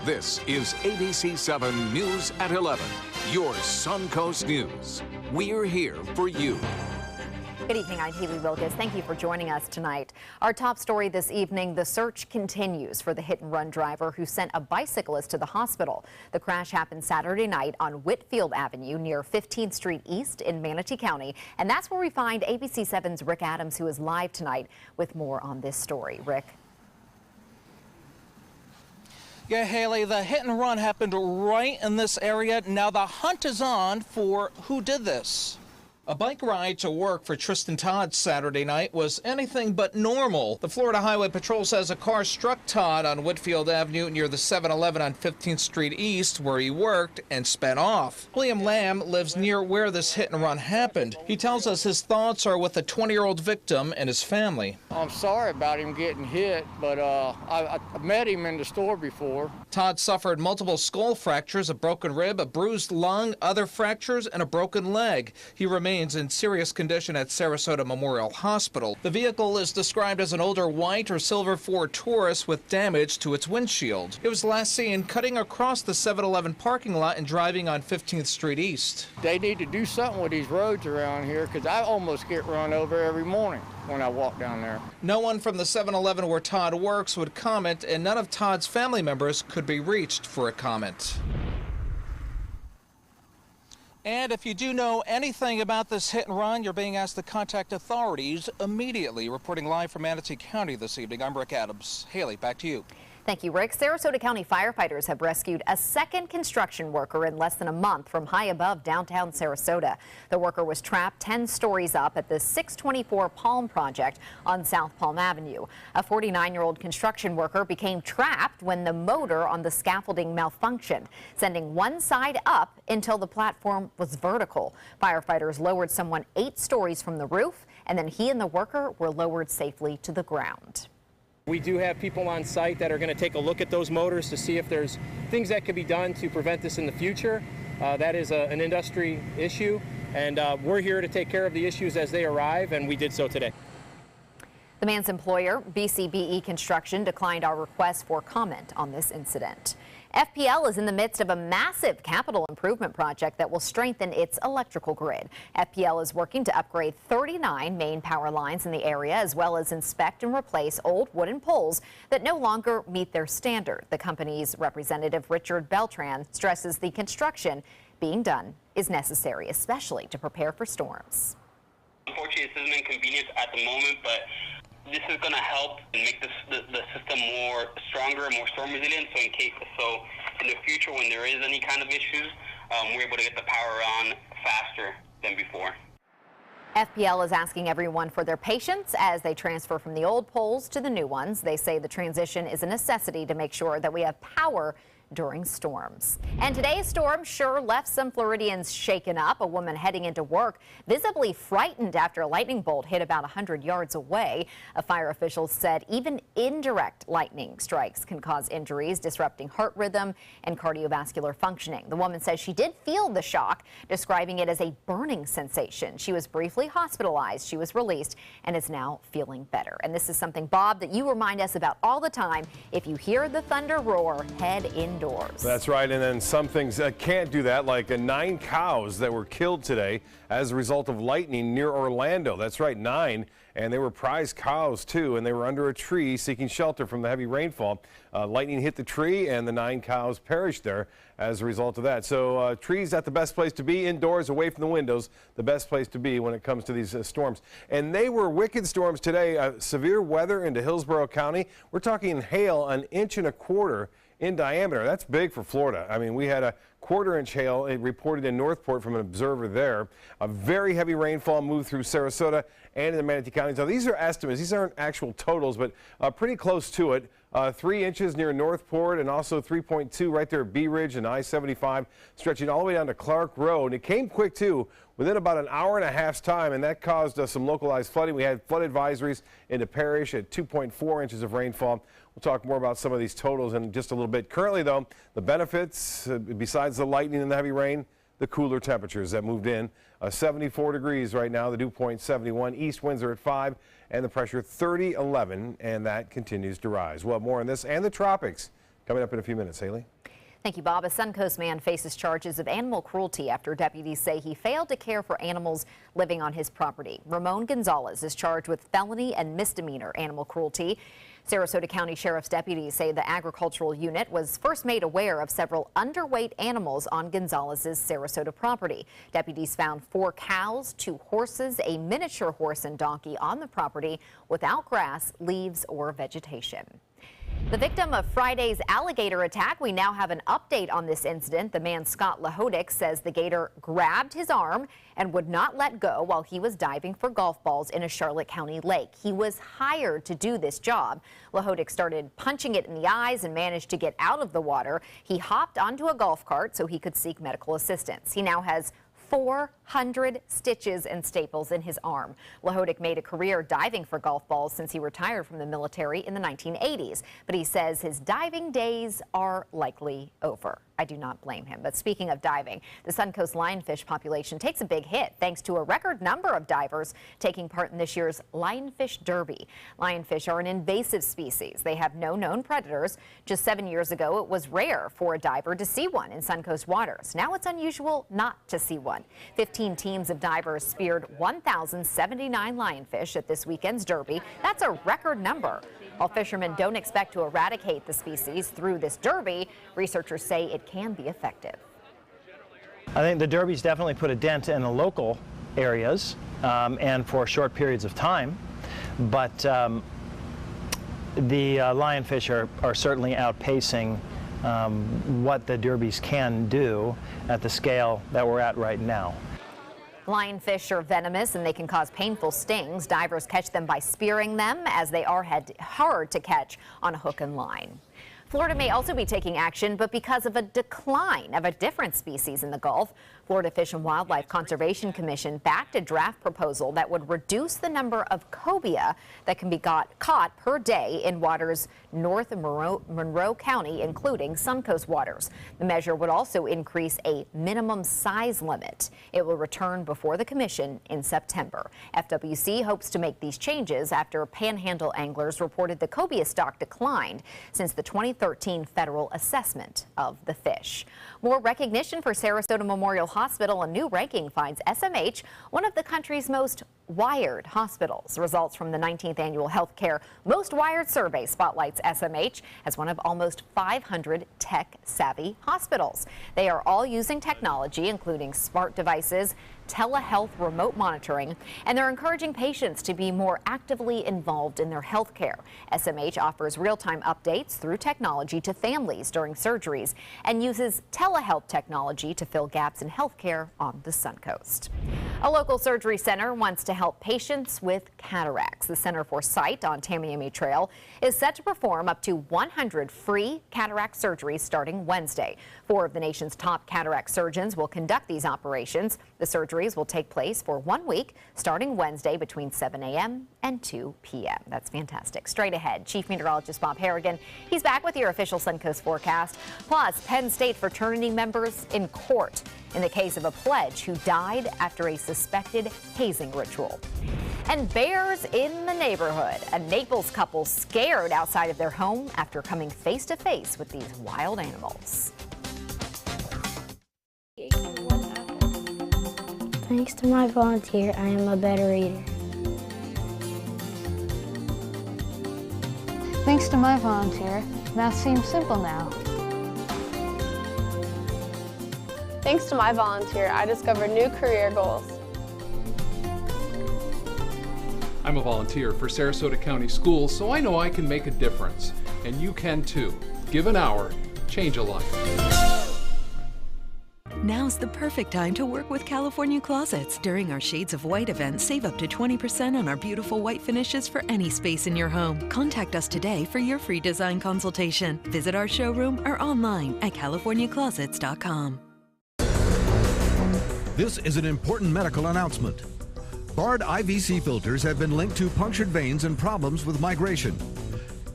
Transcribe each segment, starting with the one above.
This is ABC7 News at 11, your Suncoast News. We're here for you. Good evening, I'm Haley Wilkes. Thank you for joining us tonight. Our top story this evening, the search continues for the hit-and-run driver who sent a bicyclist to the hospital. The crash happened Saturday night on Whitfield Avenue near 15th Street East in Manatee County. And that's where we find ABC7's Rick Adams, who is live tonight with more on this story. Rick. Yeah, Haley, the hit and run happened right in this area. Now the hunt is on for who did this. A bike ride to work for Tristan Todd Saturday night was anything but normal. The Florida Highway Patrol says a car struck Todd on Whitfield Avenue near the 7-Eleven on 15th Street East where he worked and sped off. William Lamb lives near where this hit and run happened. He tells us his thoughts are with the 20-year-old victim and his family. I'm sorry about him getting hit, but I met him in the store before. Todd suffered multiple skull fractures, a broken rib, a bruised lung, other fractures, and a broken leg. He remains in serious condition at Sarasota Memorial Hospital. The vehicle is described as an older white or silver Ford Taurus with damage to its windshield. It was last seen cutting across the 7-Eleven parking lot and driving on 15th Street East. They need to do something with these roads around here because I almost get run over every morning when I walk down there. No one from the 7-Eleven where Todd works would comment, and none of Todd's family members could be reached for a comment. And if you do know anything about this hit and run, you're being asked to contact authorities immediately. Reporting live from Manatee County this evening, I'm Rick Adams. Haley, back to you. Thank you, Rick. Sarasota County firefighters have rescued a second construction worker in less than a month from high above downtown Sarasota. The worker was trapped 10 stories up at the 624 Palm project on South Palm Avenue. A 49-year-old construction worker became trapped when the motor on the scaffolding malfunctioned, sending one side up until the platform was vertical. Firefighters lowered someone 8 stories from the roof, and then he and the worker were lowered safely to the ground. We do have people on site that are going to take a look at those motors to see if there's things that could be done to prevent this in the future. That is an industry issue, and we're here to take care of the issues as they arrive, and we did so today. The man's employer, BCBE Construction, declined our request for comment on this incident. FPL is in the midst of a massive capital improvement project that will strengthen its electrical grid. FPL is working to upgrade 39 main power lines in the area, as well as inspect and replace old wooden poles that no longer meet their standard. The company's representative, Richard Beltran, stresses the construction being done is necessary, especially to prepare for storms. Unfortunately, this is an inconvenience at the moment, but this is going to help and make the system more stronger and more storm resilient. So in the future, when there is any kind of issues, we're able to get the power on faster than before. FPL is asking everyone for their patience as they transfer from the old poles to the new ones. They say the transition is a necessity to make sure that we have power during storms. And today's storm sure left some Floridians shaken up. A woman heading into work visibly frightened after a lightning bolt hit about 100 yards away. A fire official said even indirect lightning strikes can cause injuries, disrupting heart rhythm and cardiovascular functioning. The woman says she did feel the shock, describing it as a burning sensation. She was briefly hospitalized. She was released and is now feeling better. And this is something, Bob, that you remind us about all the time. If you hear the thunder roar, head indoors. That's right, and then some things can't do that, like 9 cows that were killed today as a result of lightning near Orlando. That's right, 9, and they were prize cows too, and they were under a tree seeking shelter from the heavy rainfall. Lightning hit the tree and the 9 cows perished there as a result of that. So trees at the best place to be, indoors, away from the windows, the best place to be when it comes to these storms. And they were wicked storms today, severe weather into Hillsborough County. We're talking hail 1.25 inches in diameter. That's big for Florida. I mean, we had a 1/4 inch hail reported in Northport from an observer there. A very heavy rainfall moved through Sarasota and in the Manatee Counties. Now, these are estimates. These aren't actual totals, but pretty close to it. 3 inches near Northport and also 3.2 right there at Bee Ridge and I-75, stretching all the way down to Clark Road. And it came quick, too, within about an hour and a half's time, and that caused some localized flooding. We had flood advisories into Parrish at 2.4 inches of rainfall. We'll talk more about some of these totals in just a little bit. Currently, though, the benefits, besides the lightning and the heavy rain, the cooler temperatures that moved in. 74 degrees right now, the dew point 71, east winds are at 5, and the pressure 30-11, and that continues to rise. We'll have more on this and the tropics Coming up in a few minutes, Haley. Thank you, Bob. A Suncoast man faces charges of animal cruelty after deputies say he failed to care for animals living on his property. Ramon Gonzalez is charged with felony and misdemeanor animal cruelty. Sarasota County Sheriff's deputies say the agricultural unit was first made aware of several underweight animals on Gonzalez's Sarasota property. Deputies found 4 cows, 2 horses, a miniature horse and donkey on the property without grass, leaves, or vegetation. The victim of Friday's alligator attack, we now have an update on this incident. The man, Scott Lahodik, says the gator grabbed his arm and would not let go while he was diving for golf balls in a Charlotte County lake. He was hired to do this job. Lahodik started punching it in the eyes and managed to get out of the water. He hopped onto a golf cart so he could seek medical assistance. He now has 400 stitches and staples in his arm. Lahodik made a career diving for golf balls since he retired from the military in the 1980s, but he says his diving days are likely over. I do not blame him. But speaking of diving, the Suncoast lionfish population takes a big hit thanks to a record number of divers taking part in this year's Lionfish Derby. Lionfish are an invasive species. They have no known predators. Just 7 years ago, it was rare for a diver to see one in Suncoast waters. Now it's unusual not to see one. 15 teams of divers speared 1,079 lionfish at this weekend's Derby. That's a record number. While fishermen don't expect to eradicate the species through this Derby, researchers say it can be effective. I think the Derby's definitely put a dent in the local areas and for short periods of time, but the lionfish are certainly outpacing what the Derbies can do at the scale that we're at right now. Lionfish are venomous and they can cause painful stings. Divers catch them by spearing them, as they are hard to catch on a hook and line. Florida may also be taking action, but because of a decline of a different species in the Gulf, Florida Fish and Wildlife Conservation Commission backed a draft proposal that would reduce the number of cobia that can be caught per day in waters north of Monroe County, including Suncoast waters. The measure would also increase a minimum size limit. It will return before the commission in September. FWC hopes to make these changes after panhandle anglers reported the cobia stock declined since the 2013 federal assessment of the fish. More recognition for Sarasota Memorial Hospital. A new ranking finds SMH one of the country's most wired hospitals. Results from the 19th annual Healthcare Most Wired Survey spotlights SMH as one of almost 500 tech-savvy hospitals. They are all using technology, including smart devices, telehealth remote monitoring, and they're encouraging patients to be more actively involved in their health care. SMH offers real-time updates through technology to families during surgeries and uses telehealth technology to fill gaps in health care on the Suncoast. A local surgery center wants to help patients with cataracts. The Center for Sight on Tamiami Trail is set to perform up to 100 free cataract surgeries starting Wednesday. 4 of the nation's top cataract surgeons will conduct these operations. The surgeries will take place for 1 week, starting Wednesday between 7 a.m. and 2 p.m. That's fantastic. Straight ahead, Chief Meteorologist Bob Harrigan. He's back with your official Suncoast forecast. Plus, Penn State fraternity members in court in the case of a pledge who died after a suspected hazing ritual. And bears in the neighborhood. A Naples couple scared outside of their home after coming face to face with these wild animals. Thanks to my volunteer, I am a better eater. Thanks to my volunteer, math seems simple now. Thanks to my volunteer, I discovered new career goals. I'm a volunteer for Sarasota County Schools, so I know I can make a difference. And you can too. Give an hour, change a life. Now's the perfect time to work with California Closets. During our Shades of White event, save up to 20% on our beautiful white finishes for any space in your home. Contact us today for your free design consultation. Visit our showroom or online at californiaclosets.com. This is an important medical announcement. Bard IVC filters have been linked to punctured veins and problems with migration.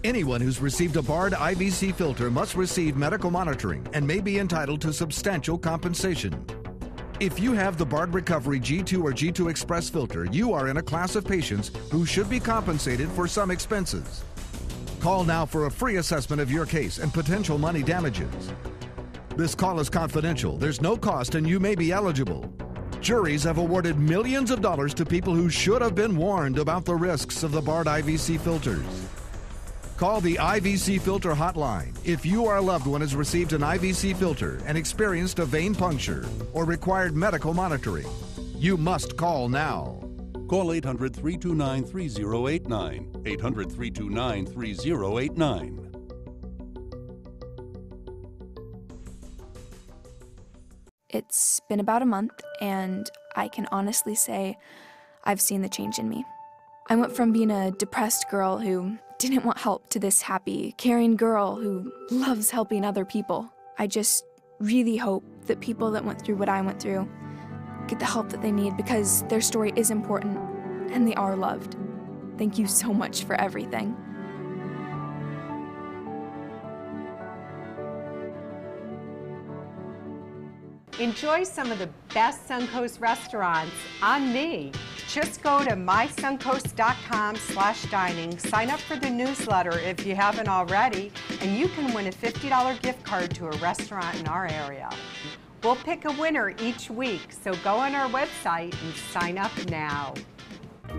Anyone who's received a Bard IVC filter must receive medical monitoring and may be entitled to substantial compensation. If you have the Bard Recovery G2 or G2 Express filter, you are in a class of patients who should be compensated for some expenses. Call now for a free assessment of your case and potential money damages. This call is confidential. There's no cost and you may be eligible. Juries have awarded millions of dollars to people who should have been warned about the risks of the Bard IVC filters. Call the IVC filter hotline if you or a loved one has received an IVC filter and experienced a vein puncture or required medical monitoring. You must call now. Call 800-329-3089. 800-329-3089. It's been about a month, and I can honestly say I've seen the change in me. I went from being a depressed girl who didn't want help to this happy, caring girl who loves helping other people. I just really hope that people that went through what I went through get the help that they need, because their story is important and they are loved. Thank you so much for everything. Enjoy some of the best Suncoast restaurants on me. Just go to mysuncoast.com/dining, sign up for the newsletter if you haven't already, and you can win a $50 gift card to a restaurant in our area. We'll pick a winner each week, so go on our website and sign up now.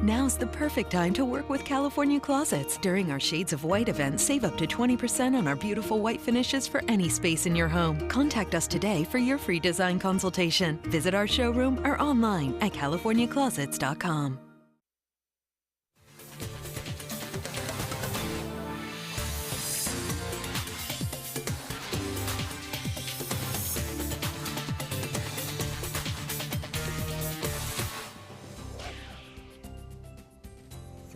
Now's the perfect time to work with California Closets. During our Shades of White event, save up to 20% on our beautiful white finishes for any space in your home. Contact us today for your free design consultation. Visit our showroom or online at californiaclosets.com.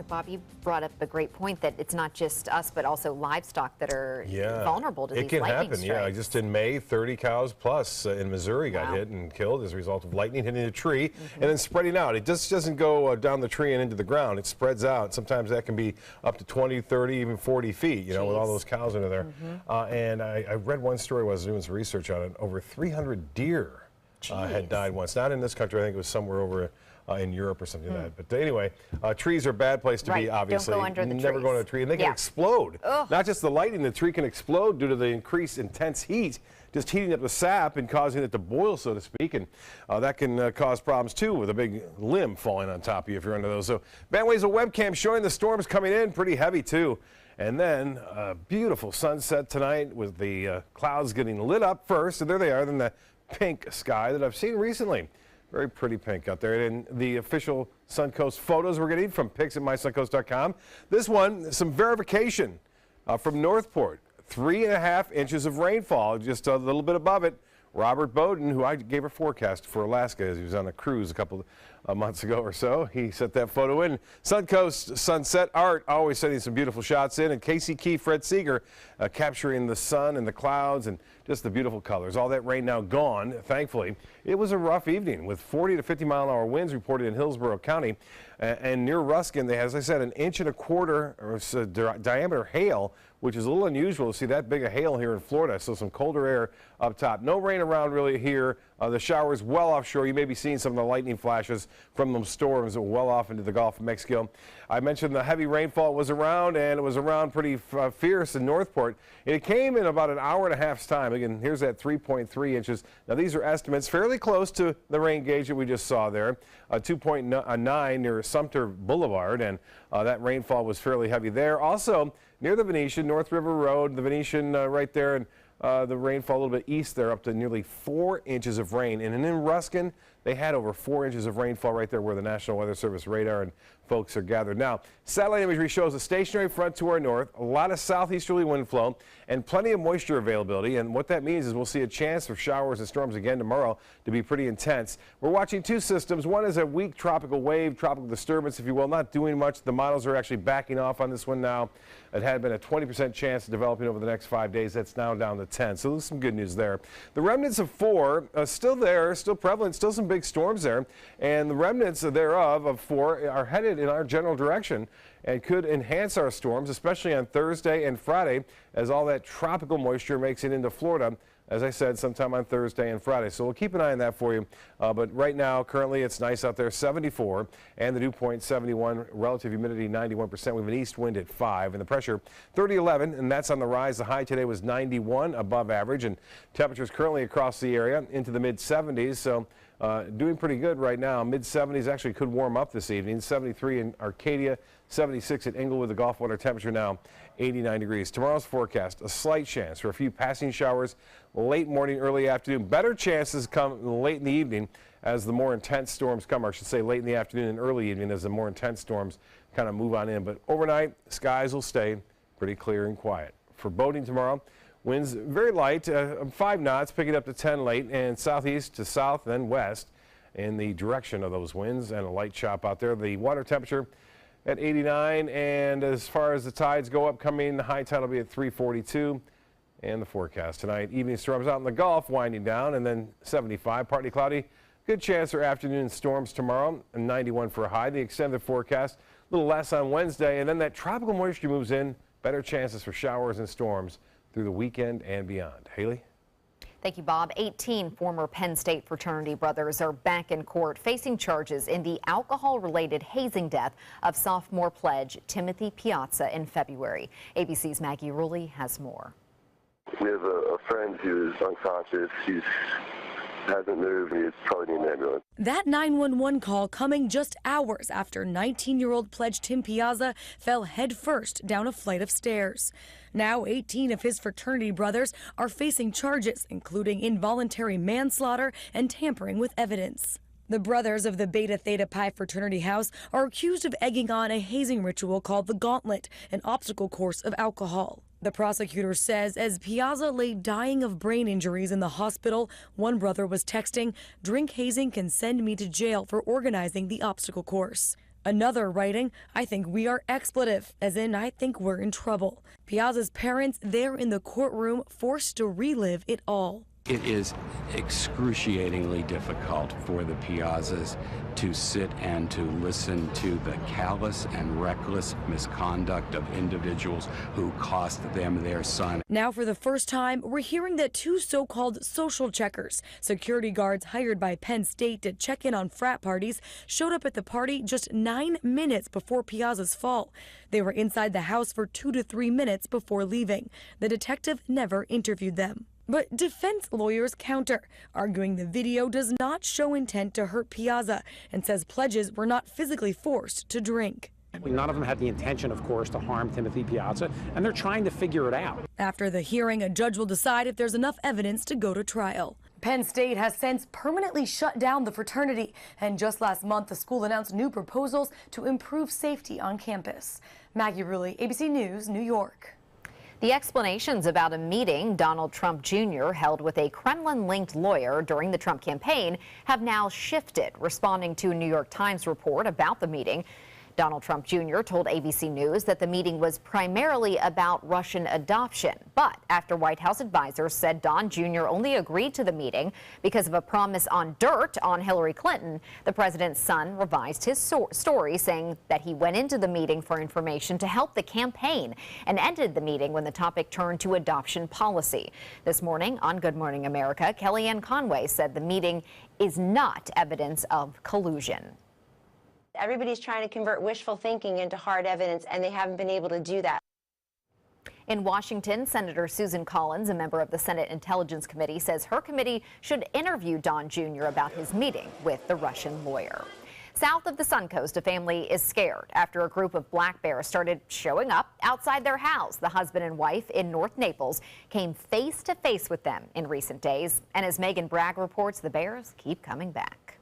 Bob, you brought up a great point that it's not just us, but also livestock that are vulnerable to these lightning strikes. It can happen, Just in May, 30 cows plus in Missouri got hit and killed as a result of lightning hitting a tree and then spreading out. It just doesn't go down the tree and into the ground. It spreads out. Sometimes that can be up to 20, 30, even 40 feet, with all those cows under there. And I read one story when I was doing some research on it. Over 300 deer had died once. Not in this country. I think it was somewhere over in Europe or something like that. But anyway, trees are a bad place to be, obviously. Don't go under the Never go under a tree. And they can explode. Not just the lightning, the tree can explode due to the increased intense heat, just heating up the sap and causing it to boil, so to speak. And that can cause problems, too, with a big limb falling on top of you if you're under those. So, Bandways, a webcam showing the storms coming in, pretty heavy, too. And then a beautiful sunset tonight with the clouds getting lit up first. And there they are, then the pink sky that I've seen recently. Very pretty pink out there. And the official Suncoast photos we're getting from pics at mysuncoast.com. This one, some verification from Northport. 3.5 inches of rainfall, just a little bit above it. Robert Bowden, who I gave a forecast for Alaska as he was on a cruise a couple of months ago or so, he set that photo in. Suncoast Sunset Art always sending some beautiful shots in, and Casey Key, Fred Seeger capturing the sun and the clouds and just the beautiful colors. All that rain now gone, thankfully. It was a rough evening with 40 to 50 mile an hour winds reported in Hillsborough County. And near Ruskin, they had, as I said, 1.25 inch diameter hail, which is a little unusual to see that big a hail here in Florida. So some colder air up top. No rain around really here. The showers well offshore. You may be seeing some of the lightning flashes from those storms well off into the Gulf of Mexico. I mentioned the heavy rainfall was around, and it was around pretty fierce in Northport. And it came in about an hour and a half's time. Again, here's that 3.3 inches. Now, these are estimates fairly close to the rain gauge that we just saw there, 2.9 near Sumter Boulevard, and that rainfall was fairly heavy there. Also, near the Venetian, North River Road, the Venetian right there, and the rainfall a little bit east there, up to nearly 4 inches of rain. And in Ruskin, they had over 4 inches of rainfall right there where the National Weather Service radar and folks are gathered. Now, satellite imagery shows a stationary front to our north, a lot of southeasterly wind flow, and plenty of moisture availability. And what that means is we'll see a chance for showers and storms again tomorrow to be pretty intense. We're watching two systems. One is a weak tropical wave, tropical disturbance, if you will, not doing much. The models are actually backing off on this one now. It had been a 20% chance of developing over the next 5 days. That's now down to 10. So there's some good news there. The remnants of 4 still there, still prevalent, still some big storms there. And the remnants thereof of 4 are headed in our general direction and could enhance our storms, especially on Thursday and Friday, as all that tropical moisture makes it into Florida as I said, sometime on Thursday and Friday. So we'll keep an eye on that for you. But right now, currently, it's nice out there, 74, and the dew point 71, relative humidity 91%. We have an east wind at 5, and the pressure 3011, and that's on the rise. The high today was 91, above average, and temperatures currently across the area into the mid-70s. So doing pretty good right now. Mid-70s actually could warm up this evening. 73 in Arcadia, 76 at Inglewood. The Gulf water temperature now 89 degrees. Tomorrow's forecast, a slight chance for a few passing showers late morning, early afternoon. Better chances come late in the evening as the more intense storms come, or I should say late in the afternoon and early evening as the more intense storms kind of move on in. But overnight, skies will stay pretty clear and quiet. For boating tomorrow, winds very light, 5 knots, picking up to 10 late, and southeast to south, then west in the direction of those winds, and a light chop out there. The water temperature at 89, and as far as the tides go upcoming, the high tide will be at 342. And the forecast tonight, evening storms out in the Gulf winding down, and then 75, partly cloudy. Good chance for afternoon storms tomorrow, and 91 for a high. The extended forecast, a little less on Wednesday, and then that tropical moisture moves in. Better chances for showers and storms through the weekend and beyond. Haley? Thank you, Bob. 18 former Penn State fraternity brothers are back in court facing charges in the alcohol-related hazing death of sophomore pledge Timothy Piazza in February. ABC's Maggie Rulli has more. We have a friend who is unconscious. He hasn't moved. He's probably in an ambulance. That 911 call coming just hours after 19-year-old pledge Tim Piazza fell headfirst down a flight of stairs. Now 18 of his fraternity brothers are facing charges, including involuntary manslaughter and tampering with evidence. The brothers of the Beta Theta Pi fraternity house are accused of egging on a hazing ritual called the Gauntlet, an obstacle course of alcohol. The prosecutor says as Piazza lay dying of brain injuries in the hospital, one brother was texting, "Drink hazing can send me to jail for organizing the obstacle course." Another writing, "I think we are expletive," as in I think we're in trouble. Piazza's parents there in the courtroom forced to relive it all. It is excruciatingly difficult for the Piazzas to sit and to listen to the callous and reckless misconduct of individuals who cost them their son. Now for the first time, we're hearing that 2 so-called social checkers, security guards hired by Penn State to check in on frat parties, showed up at the party just 9 minutes before Piazza's fall. They were inside the house for 2 to 3 minutes before leaving. The detective never interviewed them. But defense lawyers counter, arguing the video does not show intent to hurt Piazza and says pledges were not physically forced to drink. None of them had the intention, of course, to harm Timothy Piazza, and they're trying to figure it out. After the hearing, a judge will decide if there's enough evidence to go to trial. Penn State has since permanently shut down the fraternity, and just last month the school announced new proposals to improve safety on campus. Maggie Rulli, ABC News, New York. The explanations about a meeting Donald Trump Jr. held with a Kremlin-linked lawyer during the Trump campaign have now shifted, responding to a New York Times report about the meeting. Donald Trump Jr. told ABC News that the meeting was primarily about Russian adoption. But after White House advisors said Don Jr. only agreed to the meeting because of a promise on dirt on Hillary Clinton, the president's son revised his story, saying that he went into the meeting for information to help the campaign and ended the meeting when the topic turned to adoption policy. This morning on Good Morning America, Kellyanne Conway said the meeting is not evidence of collusion. Everybody's trying to convert wishful thinking into hard evidence, and they haven't been able to do that. In Washington, Senator Susan Collins, a member of the Senate Intelligence Committee, says her committee should interview Don Jr. about his meeting with the Russian lawyer. South of the Suncoast, a family is scared after a group of black bears started showing up outside their house. The husband and wife in North Naples came face to face with them in recent days. And as Megan Bragg reports, the bears keep coming back.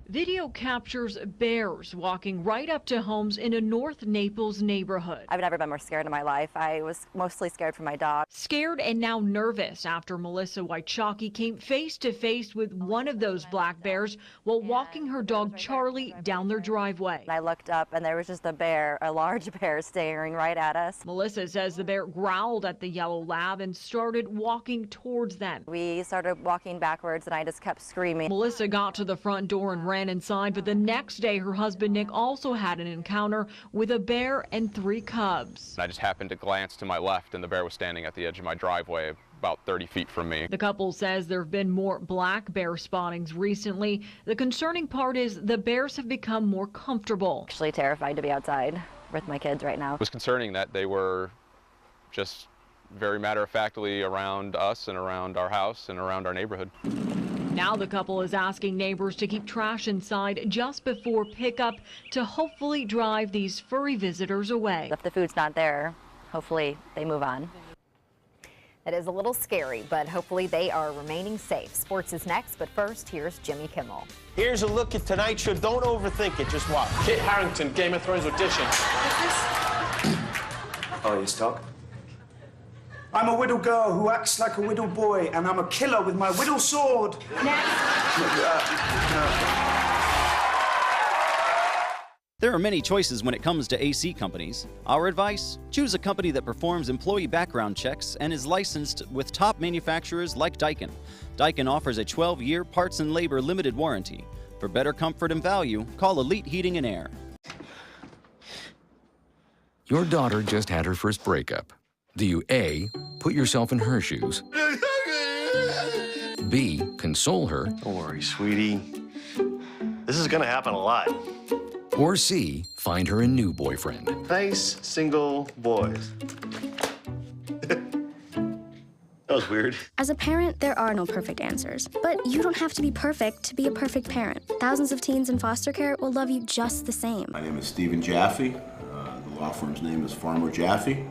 Video captures bears walking right up to homes in a North Naples neighborhood. I've never been more scared in my life. I was mostly scared for my dog. Scared and now nervous after Melissa Wychocki came face to face with one of those black bears while walking her dog Charlie down their driveway. I looked up and there was just a bear, a large bear, staring right at us. Melissa says the bear growled at the yellow lab and started walking towards them. We started walking backwards and I just kept screaming. Melissa got to the front door and ran inside, but the next day her husband Nick also had an encounter with a bear and 3 cubs. I just happened to glance to my left and the bear was standing at the edge of my driveway about 30 feet from me. The couple says there have been more black bear spottings recently. The concerning part is the bears have become more comfortable. Actually terrified to be outside with my kids right now. It was concerning that they were just very matter-of-factly around us and around our house and around our neighborhood. Now the couple is asking neighbors to keep trash inside just before pickup to hopefully drive these furry visitors away. If the food's not there, hopefully they move on. That is a little scary, but hopefully they are remaining safe. Sports is next, but first, here's Jimmy Kimmel. Here's a look at tonight's show. Don't overthink it, just watch. Kit Harington, Game of Thrones audition. Oh, you stuck? I'm a widow girl who acts like a widow boy, and I'm a killer with my widow sword. There are many choices when it comes to AC companies. Our advice? Choose a company that performs employee background checks and is licensed with top manufacturers like Daikin. Daikin offers a 12-year parts and labor limited warranty. For better comfort and value, call Elite Heating and Air. Your daughter just had her first breakup. Do you A, put yourself in her shoes? B, console her? Don't worry, sweetie. This is gonna happen a lot. Or C, find her a new boyfriend? Nice single boys. That was weird. As a parent, there are no perfect answers. But you don't have to be perfect to be a perfect parent. Thousands of teens in foster care will love you just the same. My name is Stephen Jaffe. The law firm's name is Farmer Jaffe.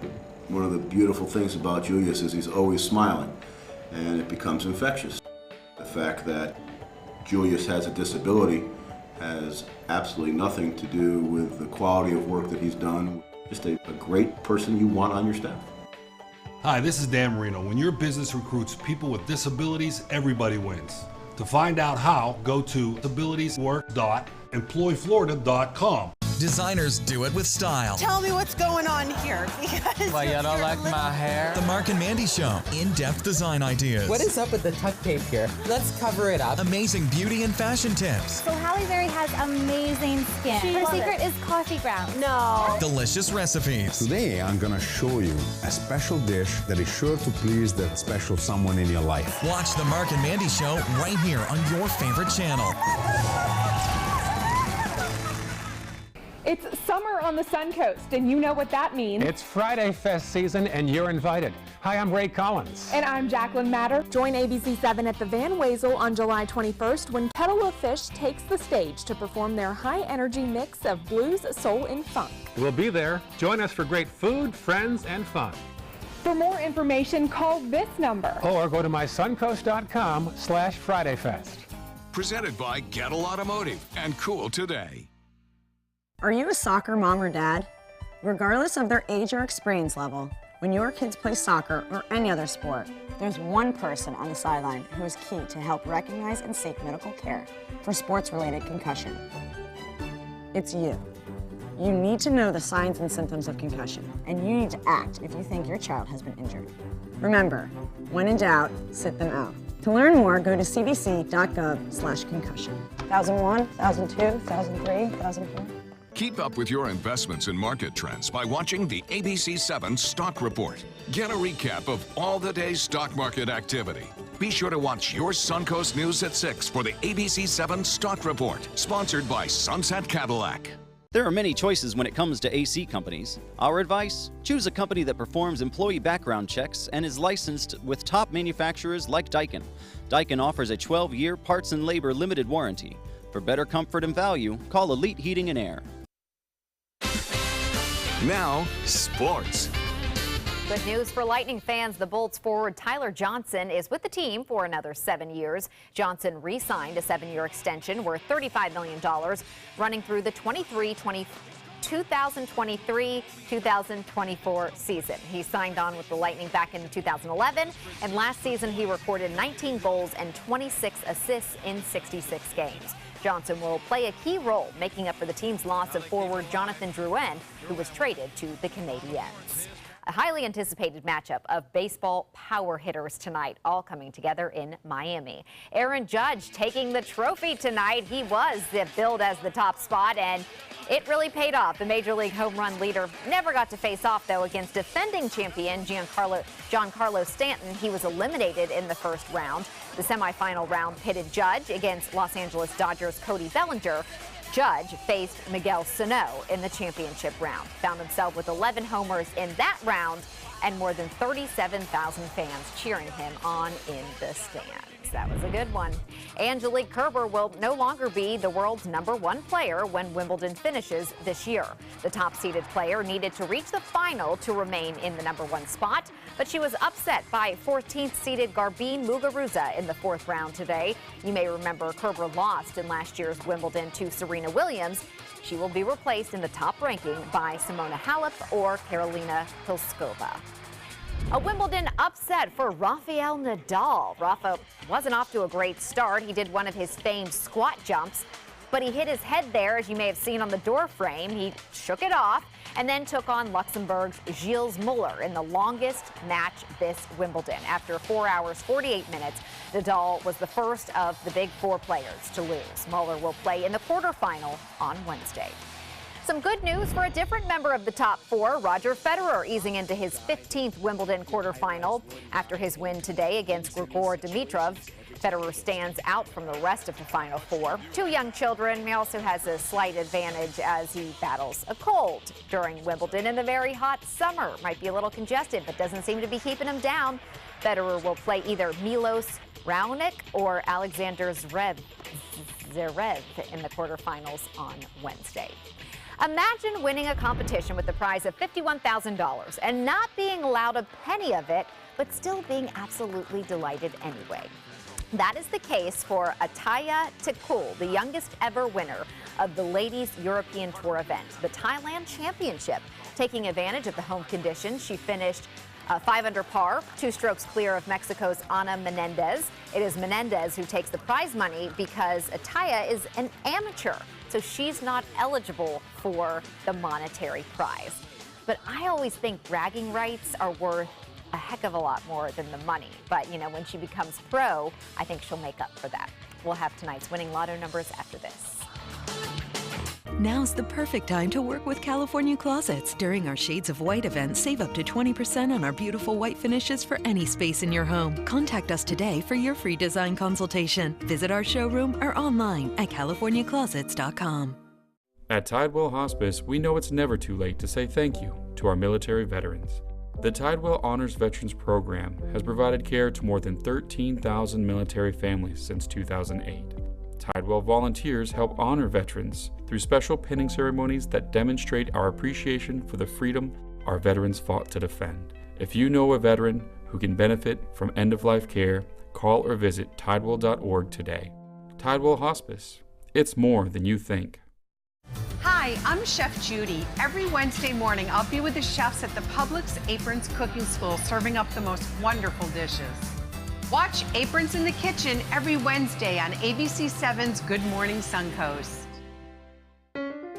One of the beautiful things about Julius is he's always smiling, and it becomes infectious. The fact that Julius has a disability has absolutely nothing to do with the quality of work that he's done. Just a great person you want on your staff. Hi, this is Dan Marino. When your business recruits people with disabilities, everybody wins. To find out how, go to disabilitieswork.employflorida.com. Designers do it with style. Tell me what's going on here, because Why, you don't like my hair? The Mark and Mandy Show. In-depth design ideas. What is up with the tuck tape here? Let's cover it up. Amazing beauty and fashion tips. So Halle Berry has amazing skin. Her secret is coffee grounds. No. Delicious recipes. Today, I'm gonna show you a special dish that is sure to please that special someone in your life. Watch the Mark and Mandy Show right here on your favorite channel. It's summer on the Suncoast, and you know what that means. It's Friday Fest season, and you're invited. Hi, I'm Ray Collins. And I'm Jacqueline Matter. Join ABC7 at the Van Wezel on July 21st when Kettle of Fish takes the stage to perform their high-energy mix of blues, soul, and funk. We'll be there. Join us for great food, friends, and fun. For more information, call this number. Or go to mysuncoast.com/FridayFest. Presented by Gettle Automotive and Cool Today. Are you a soccer mom or dad? Regardless of their age or experience level, when your kids play soccer or any other sport, there's one person on the sideline who is key to help recognize and seek medical care for sports-related concussion. It's you. You need to know the signs and symptoms of concussion, and you need to act if you think your child has been injured. Remember, when in doubt, sit them out. To learn more, go to cdc.gov/concussion. 2001, 2002, 2003, 2004. Keep up with your investments and market trends by watching the ABC7 Stock Report. Get a recap of all the day's stock market activity. Be sure to watch your Suncoast News at 6 for the ABC7 Stock Report, sponsored by Sunset Cadillac. There are many choices when it comes to AC companies. Our advice? Choose a company that performs employee background checks and is licensed with top manufacturers like Daikin. Daikin offers a 12-year parts and labor limited warranty. For better comfort and value, call Elite Heating and Air. Now, sports. Good news for Lightning fans. The Bolts forward Tyler Johnson is with the team for another 7 years. Johnson re-signed a 7-year extension worth $35 million, running through the 2023-2024 season. He signed on with the Lightning back in 2011, and last season he recorded 19 goals and 26 assists in 66 games. Johnson will play a key role making up for the team's loss of forward Jonathan Drouin, who was traded to the Canadiens. A highly anticipated matchup of baseball power hitters tonight, all coming together in Miami. Aaron Judge taking the trophy tonight. He was billed as the top spot, and it really paid off. The Major League home run leader never got to face off, though, against defending champion Giancarlo Stanton. He was eliminated in the first round. The semifinal round pitted Judge against Los Angeles Dodgers' Cody Bellinger. Judge faced Miguel Sano in the championship round. Found himself with 11 homers in that round and more than 37,000 fans cheering him on in the stands. That was a good one. Angelique Kerber will no longer be the world's #1 player when Wimbledon finishes this year. The top-seeded player needed to reach the final to remain in the #1 spot, but she was upset by 14th-seeded Garbine Muguruza in the 4th round today. You may remember Kerber lost in last year's Wimbledon to Serena Williams. She will be replaced in the top ranking by Simona Halep or Karolina Pliskova. A Wimbledon upset for Rafael Nadal. Rafa wasn't off to a great start. He did one of his famed squat jumps, but he hit his head there, as you may have seen on the door frame. He shook it off and then took on Luxembourg's Gilles Muller in the longest match this Wimbledon. After 4 hours, 48 minutes, Nadal was the first of the big four players to lose. Muller will play in the quarterfinal on Wednesday. Some good news for a different member of the top four, Roger Federer, easing into his 15th Wimbledon quarterfinal. After his win today against Grigor Dimitrov, Federer stands out from the rest of the final four. 2 young children. He also has a slight advantage as he battles a cold during Wimbledon in the very hot summer. Might be a little congested, but doesn't seem to be keeping him down. Federer will play either Milos Raonic or Alexander Zverev in the quarterfinals on Wednesday. Imagine winning a competition with the prize of $51,000 and not being allowed a penny of it, but still being absolutely delighted anyway. That is the case for Ataya Tikul, the youngest ever winner of the Ladies European Tour event, the Thailand Championship. Taking advantage of the home conditions, she finished 5 under par, 2 strokes clear of Mexico's Ana Menendez. It is Menendez who takes the prize money because Ataya is an amateur, so she's not eligible for the monetary prize. But I always think bragging rights are worth a heck of a lot more than the money. But, you know, when she becomes pro, I think she'll make up for that. We'll have tonight's winning lotto numbers after this. Now's the perfect time to work with California Closets. During our Shades of White event, save up to 20% on our beautiful white finishes for any space in your home. Contact us today for your free design consultation. Visit our showroom or online at californiaclosets.com. At Tidewell Hospice, we know it's never too late to say thank you to our military veterans. The Tidewell Honors Veterans Program has provided care to more than 13,000 military families since 2008. Tidewell volunteers help honor veterans through special pinning ceremonies that demonstrate our appreciation for the freedom our veterans fought to defend. If you know a veteran who can benefit from end-of-life care, call or visit tidewell.org today. Tidewell Hospice. It's more than you think. Hi, I'm Chef Judy. Every Wednesday morning, I'll be with the chefs at the Publix Aprons Cooking School serving up the most wonderful dishes. Watch Aprons in the Kitchen every Wednesday on ABC7's Good Morning Suncoast.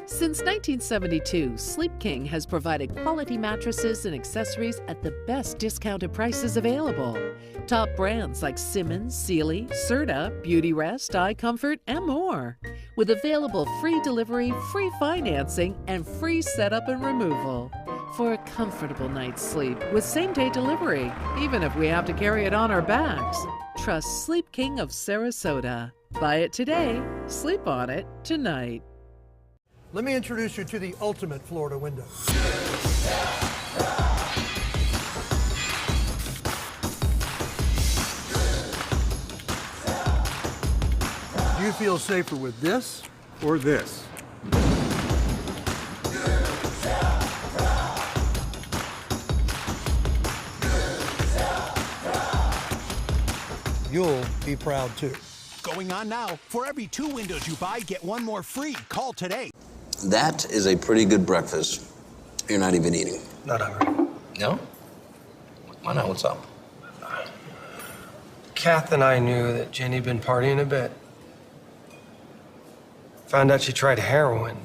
Since 1972, Sleep King has provided quality mattresses and accessories at the best discounted prices available. Top brands like Simmons, Sealy, Serta, Beautyrest, iComfort, and more. With available free delivery, free financing, and free setup and removal. For a comfortable night's sleep with same-day delivery, even if we have to carry it on our backs. Trust Sleep King of Sarasota. Buy it today, sleep on it tonight. Let me introduce you to the ultimate Florida window. Do you feel safer with this or this? You'll be proud too. Going on now. For every 2 windows you buy, get 1 more free. Call today. That is a pretty good breakfast. You're not even eating. Not hungry. No? Why not? What's up? Kath and I knew that Jenny'd been partying a bit. Found out she tried heroin.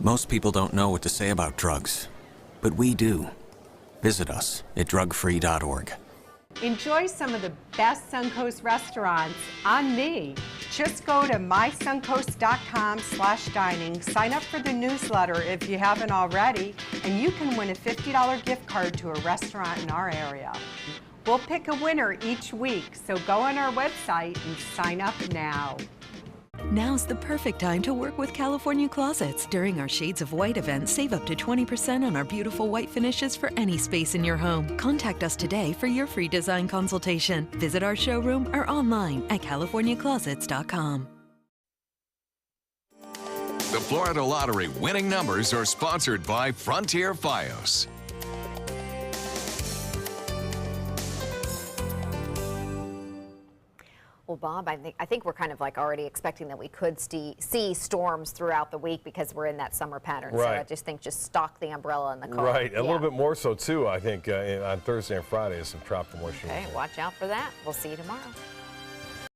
Most people don't know what to say about drugs, but we do. Visit us at drugfree.org. Enjoy some of the best Suncoast restaurants on me. Just go to mysuncoast.com/dining, sign up for the newsletter if you haven't already, and you can win a $50 gift card to a restaurant in our area. We'll pick a winner each week, so go on our website and sign up now. Now's the perfect time to work with California Closets. During our Shades of White event, save up to 20% on our beautiful white finishes for any space in your home. Contact us today for your free design consultation. Visit our showroom or online at californiaclosets.com. The Florida Lottery winning numbers are sponsored by Frontier Fios. Well, Bob, I think we're kind of like already expecting that we could see storms throughout the week because we're in that summer pattern. Right. So I just think just stock the umbrella in the car. Right, a little bit more so too, I think, on Thursday and Friday is some tropical moisture. Okay, watch out for that. We'll see you tomorrow.